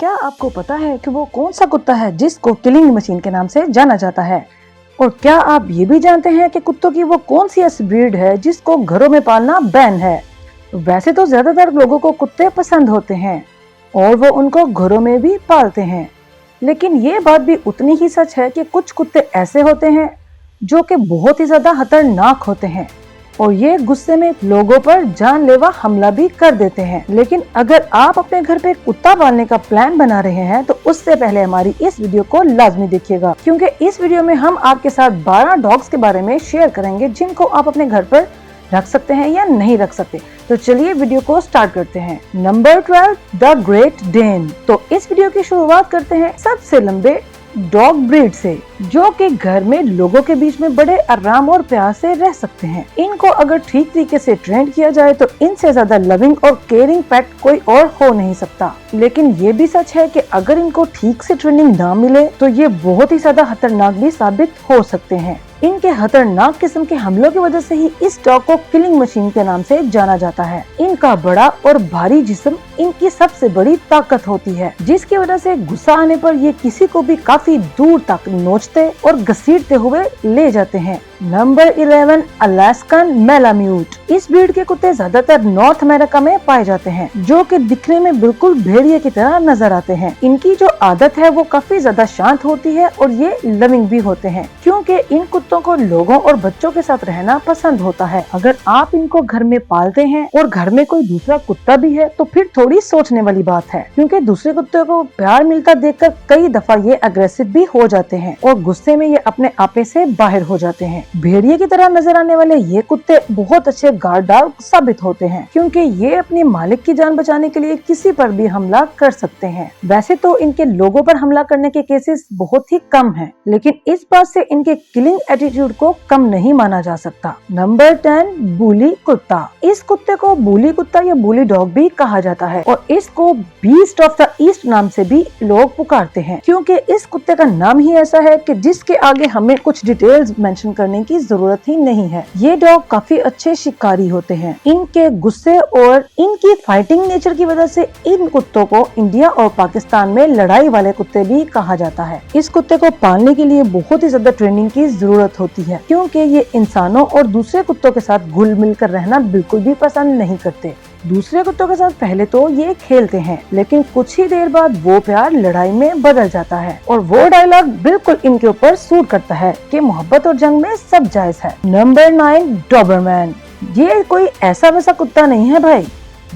क्या आपको पता है कि वो कौन सा कुत्ता है जिसको किलिंग मशीन के नाम से जाना जाता है? और क्या आप ये भी जानते हैं कि कुत्तों की वो कौन सी ऐसी ब्रीड है जिसको घरों में पालना बैन है? वैसे तो ज्यादातर लोगों को कुत्ते पसंद होते हैं और वो उनको घरों में भी पालते हैं, लेकिन ये बात भी उतनी ही सच है कि कुछ कुत्ते ऐसे होते हैं जो कि बहुत ही ज्यादा खतरनाक होते हैं और ये गुस्से में लोगों पर जानलेवा हमला भी कर देते हैं। लेकिन अगर आप अपने घर पे कुत्ता पालने का प्लान बना रहे हैं तो उससे पहले हमारी इस वीडियो को लाजमी देखिएगा, क्योंकि इस वीडियो में हम आपके साथ 12 डॉग्स के बारे में शेयर करेंगे जिनको आप अपने घर पर रख सकते हैं या नहीं रख सकते। तो चलिए वीडियो को स्टार्ट करते हैं। Number 12, the great Dane. तो इस वीडियो की शुरुआत करते हैं सबसे लंबे डॉग ब्रीड से, जो कि घर में लोगों के बीच में बड़े आराम और प्यार से रह सकते हैं। इनको अगर ठीक तरीके से ट्रेन किया जाए तो इनसे ज्यादा लविंग और केयरिंग पेट कोई और हो नहीं सकता। लेकिन ये भी सच है कि अगर इनको ठीक से ट्रेनिंग ना मिले तो ये बहुत ही ज्यादा खतरनाक भी साबित हो सकते हैं। इनके खतरनाक किस्म के हमलों की वजह से ही इस डॉग को किलिंग मशीन के नाम से जाना जाता है। इनका बड़ा और भारी जिस्म इनकी सबसे बड़ी ताकत होती है, जिसकी वजह से गुस्सा आने पर ये किसी को भी काफी दूर तक नोचते और घसीटते हुए ले जाते हैं। Number 11, Alaskan malamute. इस ब्रीड के कुत्ते ज्यादातर नॉर्थ अमेरिका में पाए जाते हैं, जो कि दिखने में बिल्कुल भेड़िए की तरह नजर आते हैं। इनकी जो आदत है वो काफी ज्यादा शांत होती है और ये लविंग भी होते हैं, क्योंकि इन कुत्तों को लोगों और बच्चों के साथ रहना पसंद होता है। अगर आप इनको घर में पालते हैं और घर में कोई दूसरा कुत्ता भी है तो फिर थोड़ी सोचने वाली बात है, क्योंकि दूसरे कुत्ते को प्यार मिलता देखकर कई दफा ये अग्रेसिव भी हो जाते हैं और गुस्से में ये अपने आपे से बाहर हो जाते हैं। भेड़िए की तरह नजर आने वाले ये कुत्ते बहुत अच्छे गार्ड डॉग साबित होते हैं, क्योंकि ये अपने मालिक की जान बचाने के लिए किसी पर भी हमला कर सकते हैं। वैसे तो इनके लोगों पर हमला करने के केसेस बहुत ही कम हैं, लेकिन इस बात से इनके किलिंग एटीट्यूड को कम नहीं माना जा सकता। नंबर 10, बुली कुत्ता। इस कुत्ते को बुली कुत्ता या बुली डॉग भी कहा जाता है और इसको बीस्ट ऑफ द ईस्ट नाम से भी लोग पुकारते हैं, क्योंकि इस कुत्ते का नाम ही ऐसा है कि जिसके आगे हमें कुछ डिटेल्स मेंशन करने की जरूरत ही नहीं है। ये डॉग काफी अच्छे शिकारी होते हैं। इनके गुस्से और इनकी फाइटिंग नेचर की वजह से इन कुत्तों को इंडिया और पाकिस्तान में लड़ाई वाले कुत्ते भी कहा जाता है। इस कुत्ते को पालने के लिए बहुत ही ज्यादा ट्रेनिंग की जरूरत होती है, क्योंकि ये इंसानों और दूसरे कुत्तों के साथ घुल मिल कर रहना बिल्कुल भी पसंद नहीं करते। दूसरे कुत्तों के साथ पहले तो ये खेलते हैं, लेकिन कुछ ही देर बाद वो प्यार लड़ाई में बदल जाता है और वो डायलॉग बिल्कुल इनके ऊपर सूट करता है कि मोहब्बत और जंग में सब जायज है। Number 9, doberman. ये कोई ऐसा वैसा कुत्ता नहीं है भाई,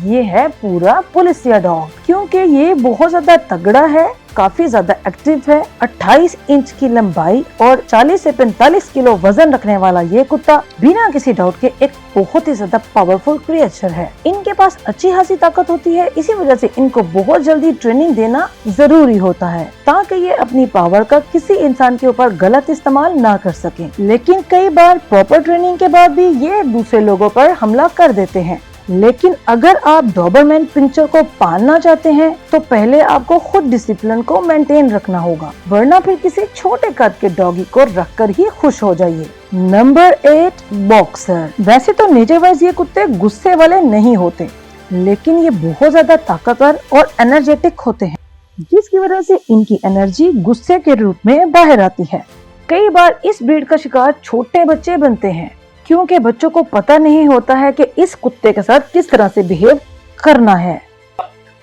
ये है पूरा पुलिसिया डॉग, क्योंकि ये बहुत ज्यादा तगड़ा है, काफी ज्यादा एक्टिव है। 28 इंच की लंबाई और 40 से 45 किलो वजन रखने वाला ये कुत्ता बिना किसी डाउट के एक बहुत ही ज्यादा पावरफुल क्रिएचर है। इनके पास अच्छी खासी ताकत होती है, इसी वजह से इनको बहुत जल्दी ट्रेनिंग देना जरूरी होता है ताकि ये अपनी पावर का किसी इंसान के ऊपर गलत इस्तेमाल ना कर सके। लेकिन कई बार प्रॉपर ट्रेनिंग के बाद भी ये दूसरे लोगों पर हमला कर देते हैं। लेकिन अगर आप डॉबरमैन पिंचर को पालना चाहते हैं तो पहले आपको खुद डिसिप्लिन को मेंटेन रखना होगा, वरना फिर किसी छोटे कद के डॉगी को रखकर ही खुश हो जाइए। Number 8, boxer. वैसे तो नेचर वाइज ये कुत्ते गुस्से वाले नहीं होते, लेकिन ये बहुत ज्यादा ताकतवर और एनर्जेटिक होते हैं, जिसकी वजह से इनकी एनर्जी गुस्से के रूप में बाहर आती है। कई बार इस ब्रीड का शिकार छोटे बच्चे बनते हैं, क्योंकि बच्चों को पता नहीं होता है कि इस कुत्ते के साथ किस तरह से बिहेव करना है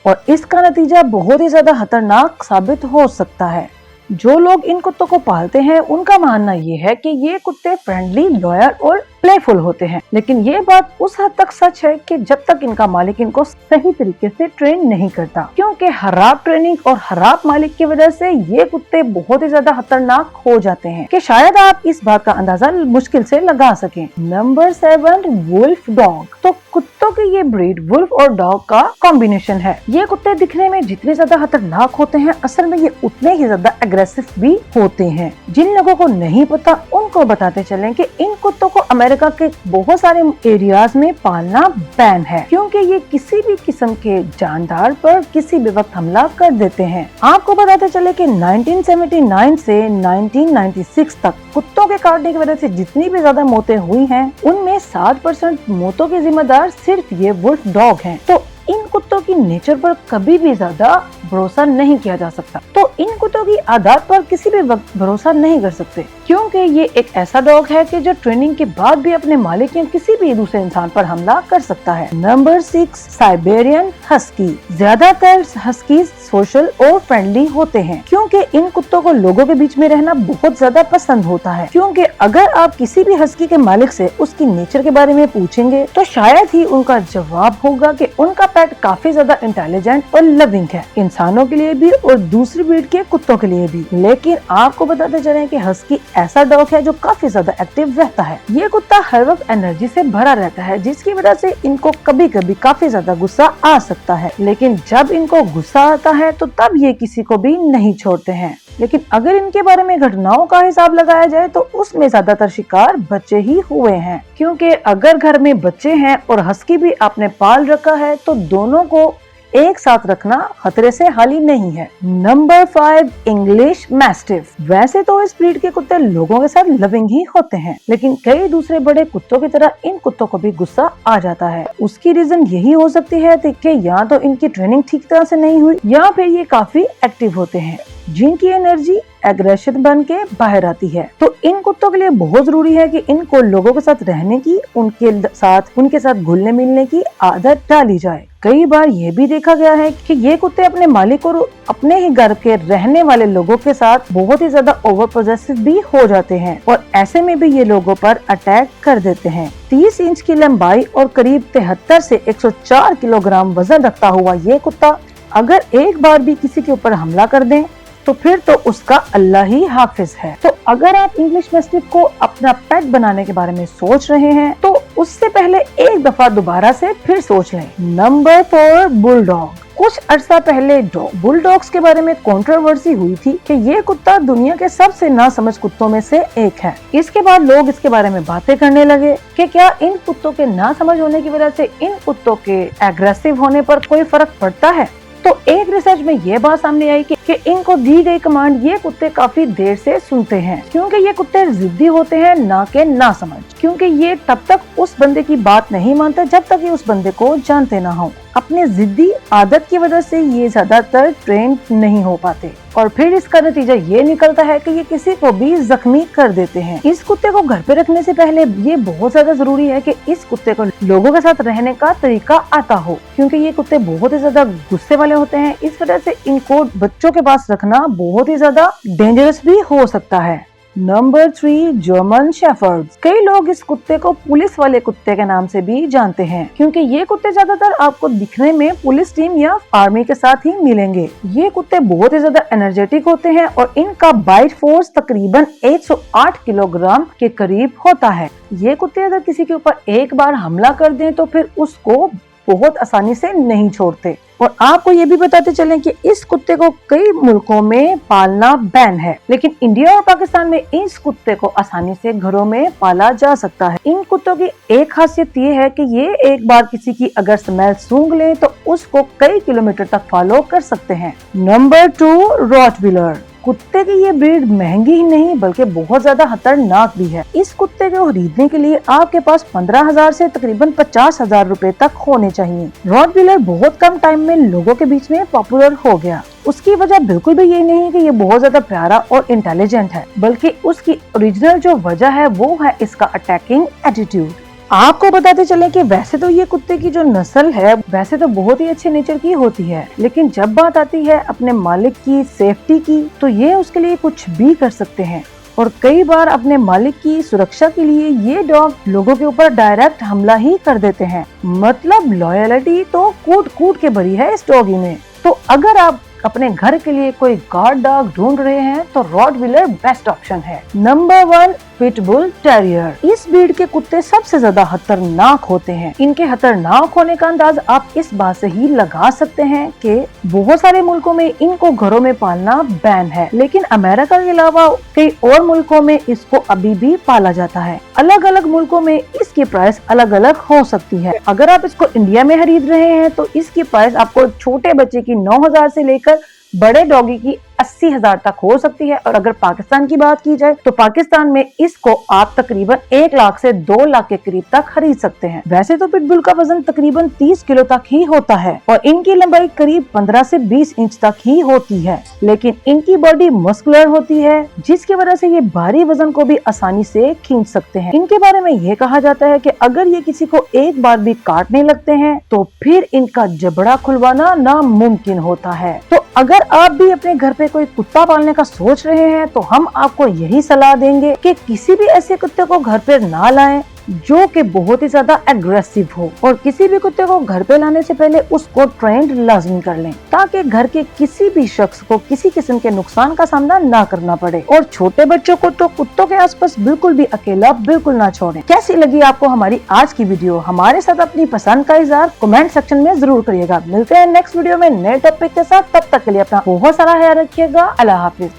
और इसका नतीजा बहुत ही ज्यादा खतरनाक साबित हो सकता है। जो लोग इन कुत्तों को पालते हैं उनका मानना ये है कि ये कुत्ते फ्रेंडली, लॉयल और प्लेफुल होते हैं, लेकिन ये बात उस हद तक सच है कि जब तक इनका मालिक इनको सही तरीके से ट्रेन नहीं करता, क्योंकि खराब ट्रेनिंग और खराब मालिक की वजह से ये कुत्ते बहुत ही ज्यादा खतरनाक हो जाते हैं कि शायद आप इस बात का अंदाजा मुश्किल से लगा सकें। Number 7, wolf dog. तो कुत्तों की ये ब्रीड वुल्फ और डॉग का कॉम्बिनेशन है। ये कुत्ते दिखने में जितने ज्यादा खतरनाक होते हैं, असल में ये उतने ही ज्यादा एग्रेसिव भी होते हैं। जिन लोगों को नहीं पता उनको बताते चलें कि इन कुत्तों को अमेरिका के बहुत सारे एरियाज में पालना बैन है, क्योंकि ये किसी भी किस्म के जानदार पर किसी भी वक्त हमला कर देते हैं। आपको बताते चले कि 1979 से 1996 तक कुत्तों के काटने की वजह से जितनी भी ज्यादा मौतें हुई हैं, उनमें 60% मौतों के जिम्मेदार सिर्फ ये वुल्फ डॉग हैं। तो इन कुत्तों की नेचर पर कभी भी ज्यादा भरोसा नहीं किया जा सकता। तो इन कुत्तों की आदत पर किसी भी वक्त भरोसा नहीं कर सकते, क्योंकि ये एक ऐसा डॉग है कि जो ट्रेनिंग के बाद भी अपने मालिक या किसी भी दूसरे इंसान पर हमला कर सकता है। Number 6, Siberian husky. ज्यादातर हस्की सोशल और फ्रेंडली होते हैं, क्योंकि इन कुत्तों को लोगों के बीच में रहना बहुत ज्यादा पसंद होता है। क्योंकि अगर आप किसी भी हस्की के मालिक से उसकी नेचर के बारे में पूछेंगे तो शायद ही उनका जवाब होगा कि उनका पेट काफी ज्यादा इंटेलिजेंट और लविंग है, इंसानों के लिए भी और दूसरी ब्रीड के कुत्तों के लिए भी। लेकिन आपको बताते चलें कि हस्की ऐसा डॉग है जो काफी ज्यादा एक्टिव रहता है। ये कुत्ता हर वक्त एनर्जी से भरा रहता है, जिसकी वजह से इनको कभी कभी काफी ज्यादा गुस्सा आ सकता है। लेकिन जब इनको गुस्सा आता है तो तब ये किसी को भी नहीं छोड़ते हैं। लेकिन अगर इनके बारे में घटनाओं का हिसाब लगाया जाए तो उसमें ज्यादातर शिकार बच्चे ही हुए हैं, क्योंकि अगर घर में बच्चे हैं और हस्की भी आपने पाल रखा है तो दोनों को एक साथ रखना खतरे से खाली नहीं है। Number 5, English mastiff. वैसे तो इस ब्रीड के कुत्ते लोगों के साथ लविंग ही होते हैं, लेकिन कई दूसरे बड़े कुत्तों की तरह इन कुत्तों को भी गुस्सा आ जाता है। उसकी रीजन यही हो सकती है कि या तो इनकी ट्रेनिंग ठीक तरह से नहीं हुई या फिर ये काफी एक्टिव होते हैं, जिनकी एनर्जी एग्रेशन बन के बाहर आती है। तो इन कुत्तों के लिए बहुत जरूरी है कि इनको लोगों के साथ रहने की, उनके साथ घुलने मिलने की आदत डाली जाए। कई बार ये भी देखा गया है कि ये कुत्ते अपने मालिक और अपने ही घर के रहने वाले लोगों के साथ बहुत ही ज्यादा ओवर पॉसेसिव भी हो जाते हैं और ऐसे में भी ये लोगों पर अटैक कर देते हैं। 30 इंच की लंबाई और करीब 73 से 104 किलोग्राम वजन रखता हुआ ये कुत्ता अगर एक बार भी किसी के ऊपर हमला कर दे तो फिर तो उसका अल्लाह ही हाफिज है। तो अगर आप इंग्लिश मैस्टिफ को अपना पेट बनाने के बारे में सोच रहे हैं तो उससे पहले एक दफा दोबारा से फिर सोच लें। Number 4, bulldog. कुछ अरसा पहले बुलडॉग्स के बारे में कंट्रोवर्सी हुई थी कि ये कुत्ता दुनिया के सबसे नासमझ कुत्तों में से एक है। इसके बाद लोग इसके बारे में बातें करने लगे कि क्या इन कुत्तों के नासमझ होने की वजह से इन कुत्तों के एग्रेसिव होने पर कोई फर्क पड़ता है। तो एक रिसर्च में ये बात सामने आई कि इनको दी गई कमांड ये कुत्ते काफी देर से सुनते हैं, क्योंकि ये कुत्ते जिद्दी होते हैं ना के नासमझ, क्योंकि ये तब तक उस बंदे की बात नहीं मानते जब तक ये उस बंदे को जानते ना हो। अपने जिद्दी आदत की वजह से ये ज्यादातर ट्रेन नहीं हो पाते और फिर इसका नतीजा ये निकलता है कि ये किसी को भी जख्मी कर देते हैं। इस कुत्ते को घर पे रखने से पहले ये बहुत ज्यादा जरूरी है कि इस कुत्ते को लोगों के साथ रहने का तरीका आता हो, क्योंकि ये कुत्ते बहुत ही ज्यादा गुस्से वाले होते हैं। इस वजह से इनको बच्चों के पास रखना बहुत ही ज्यादा डेंजरस भी हो सकता है। Number 3, German shepherd's. कई लोग इस कुत्ते को पुलिस वाले कुत्ते के नाम से भी जानते हैं, क्योंकि ये कुत्ते ज्यादातर आपको दिखने में पुलिस टीम या आर्मी के साथ ही मिलेंगे। ये कुत्ते बहुत ही ज्यादा एनर्जेटिक होते हैं और इनका बाइट फोर्स तकरीबन 108 किलोग्राम के करीब होता है। ये कुत्ते अगर किसी के ऊपर एक बार हमला कर दें तो फिर उसको बहुत आसानी से नहीं छोड़ते। और आपको ये भी बताते चलें कि इस कुत्ते को कई मुल्कों में पालना बैन है, लेकिन इंडिया और पाकिस्तान में इस कुत्ते को आसानी से घरों में पाला जा सकता है। इन कुत्तों की एक खासियत ये है कि ये एक बार किसी की अगर स्मेल सूंघ ले तो उसको कई किलोमीटर तक फॉलो कर सकते हैं। Number 2, Rottweiler. कुत्ते की ये ब्रीड महंगी ही नहीं बल्कि बहुत ज्यादा खतरनाक भी है। इस कुत्ते को खरीदने के लिए आपके पास 15,000 से तकरीबन 50,000 रुपए तक होने चाहिए। रॉटविलर बहुत कम टाइम में लोगों के बीच में पॉपुलर हो गया। उसकी वजह बिल्कुल भी ये नहीं कि ये बहुत ज्यादा प्यारा और इंटेलिजेंट है, बल्कि उसकी ओरिजिनल जो वजह है वो है इसका अटैकिंग एटीट्यूड। आपको बताते चले कि वैसे तो ये कुत्ते की जो नस्ल है वैसे तो बहुत ही अच्छे नेचर की होती है, लेकिन जब बात आती है अपने मालिक की सेफ्टी की तो ये उसके लिए कुछ भी कर सकते हैं और कई बार अपने मालिक की सुरक्षा के लिए ये डॉग लोगों के ऊपर डायरेक्ट हमला ही कर देते हैं। मतलब लॉयलिटी तो कूट कूट के भरी है इस डॉगी में। तो अगर आप अपने घर के लिए कोई गार्ड डॉग ढूंढ रहे हैं तो रॉटविलर बेस्ट ऑप्शन है। Number 1, pitbull terrier. इस ब्रीड के कुत्ते सबसे ज्यादा खतरनाक होते हैं। इनके खतरनाक होने का अंदाज आप इस बात से ही लगा सकते हैं कि बहुत सारे मुल्कों में इनको घरों में पालना बैन है, लेकिन अमेरिका के अलावा कई और मुल्कों में इसको अभी भी पाला जाता है। अलग अलग मुल्कों में इसकी प्राइस अलग अलग हो सकती है। अगर आप इसको इंडिया में खरीद रहे हैं तो इसकी प्राइस आपको छोटे बच्चे की 9,000 से लेकर बड़े डॉगी की 80,000 तक हो सकती है। और अगर पाकिस्तान की बात की जाए तो पाकिस्तान में इसको आप तकरीबन 1 लाख से 2 लाख के करीब तक खरीद सकते हैं। वैसे तो पिटबुल का वजन तकरीबन 30 किलो तक ही होता है और इनकी लंबाई करीब 15 से 20 इंच तक ही होती है, लेकिन इनकी बॉडी मस्कुलर होती है जिसकी वजह से ये भारी वजन को भी आसानी से खींच सकते हैं। इनके बारे में ये कहा जाता है कि अगर ये किसी को एक बार भी काटने लगते हैं तो फिर इनका जबड़ा खुलवाना नामुमकिन होता है। तो अगर आप भी अपने घर पे कोई कुत्ता पालने का सोच रहे हैं तो हम आपको यही सलाह देंगे कि किसी भी ऐसे कुत्ते को घर पे ना लाएं जो कि बहुत ही ज्यादा एग्रेसिव हो, और किसी भी कुत्ते को घर पे लाने से पहले उसको ट्रेंड लाजमी कर लें ताकि घर के किसी भी शख्स को किसी किस्म के नुकसान का सामना ना करना पड़े। और छोटे बच्चों को तो कुत्तों के आसपास बिल्कुल भी अकेला बिल्कुल ना छोड़ें। कैसी लगी आपको हमारी आज की वीडियो? हमारे साथ अपनी पसंद का इजहार कमेंट सेक्शन में जरूर करिएगा। मिलते हैं नेक्स्ट वीडियो में नए टॉपिक के साथ, तब तक के लिए अपना बहुत सारा ख्याल रखिएगा। अल्लाह हाफिज।